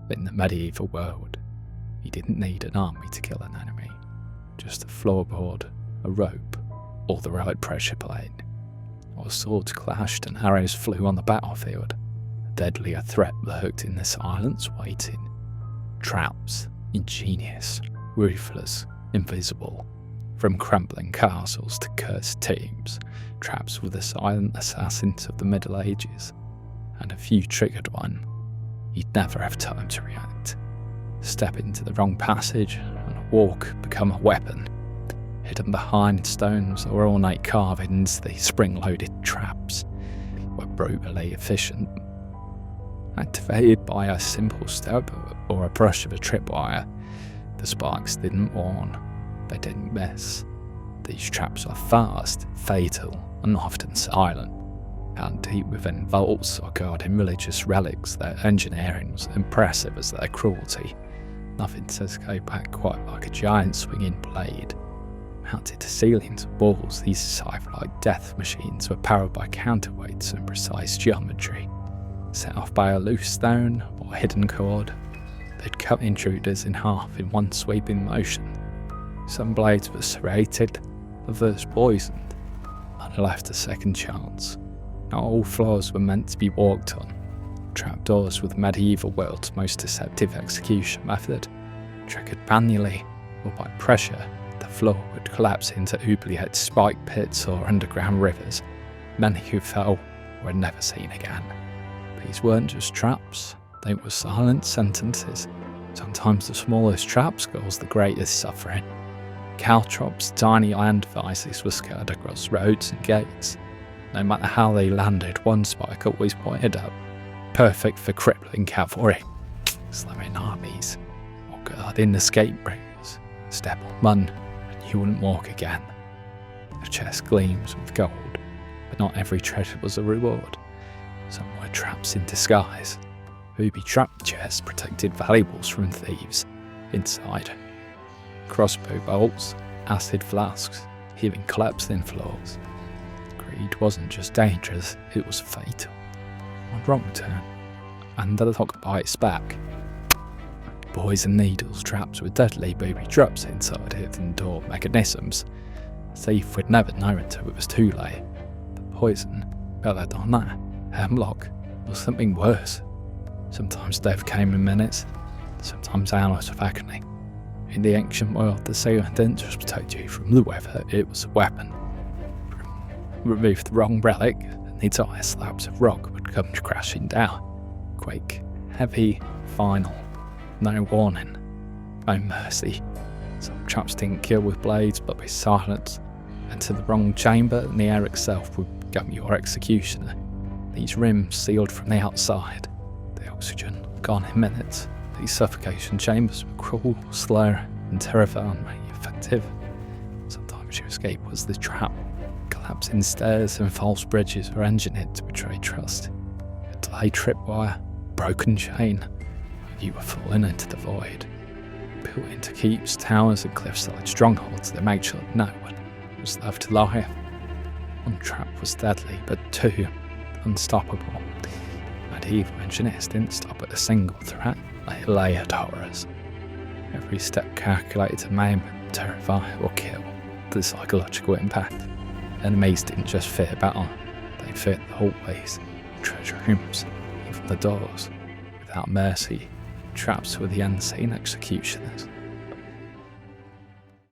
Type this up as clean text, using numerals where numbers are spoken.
But in the medieval world, you didn't need an army to kill an enemy, just a floorboard, a rope, or the right pressure plate. Or swords clashed and arrows flew on the battlefield. A deadlier threat lurked in the silence waiting. Traps, ingenious, ruthless, invisible. From crumbling castles to cursed teams, traps were the silent assassins of the Middle Ages. And if you triggered one, you'd never have time to react. Step into the wrong passage, and a walk become a weapon. Hidden behind stones or ornate carvings, the spring-loaded traps were brutally efficient. Activated by a simple step or a brush of a tripwire, the sparks didn't warn, they didn't miss. These traps are fast, fatal, and often silent. Found deep within vaults or guarding religious relics, their engineering was impressive as their cruelty. Nothing says go back quite like a giant swinging blade. Mounted to ceilings and walls, these scythe-like death machines were powered by counterweights and precise geometry. Set off by a loose stone or hidden cord, they'd cut intruders in half in one sweeping motion. Some blades were serrated, others poisoned, and left a second chance. Not all floors were meant to be walked on. Trapdoors were the medieval world's most deceptive execution method. Triggered manually or by pressure, the floor would collapse into oubliette spike pits or underground rivers. Many who fell were never seen again. These weren't just traps, they were silent sentences. Sometimes the smallest traps caused the greatest suffering. Caltrops, tiny iron devices were scattered across roads and gates. No matter how they landed, one spike always pointed up, perfect for crippling cavalry, slamming armies, or guarding escape breakers. Step on one, and you wouldn't walk again. The chest gleams with gold, but not every treasure was a reward. Some were traps in disguise. Ruby trap chests protected valuables from thieves. Inside, crossbow bolts, acid flasks, heaving collapsed in floors. Greed wasn't just dangerous, it was fatal. One wrong turn, and the lock bites back. Poison needles traps with deadly booby traps inside hidden door mechanisms. A thief would never know until it was too late. The poison, belladonna, hemlock, or something worse. Sometimes death came in minutes, sometimes hours of agony. In the ancient world, the sailor didn't just protect you from the weather, it was a weapon. Remove the wrong relic, and the entire slabs of rock would come crashing down. Quake, heavy, final, no warning, no mercy. Some traps didn't kill with blades, but with silence. Enter the wrong chamber, and the air itself would become your executioner. These rims sealed from the outside, the oxygen gone in minutes. These suffocation chambers were cruel, slow, and terrifyingly effective. Sometimes your escape was the trap. Collapsing stairs and false bridges were engineered to betray trust. A delayed tripwire, broken chain, and you were falling into the void. Built into keeps, towers, and cliffside strongholds that made sure no one was left alive. One trap was deadly, but two, unstoppable. Medieval engineers didn't stop at a single threat, they layered horrors. Every step calculated to maim, terrify, or kill. The psychological impact. Enemies didn't just fear battle, they feared the hallways, treasure rooms, even the doors. Without mercy, traps were the unseen executioners.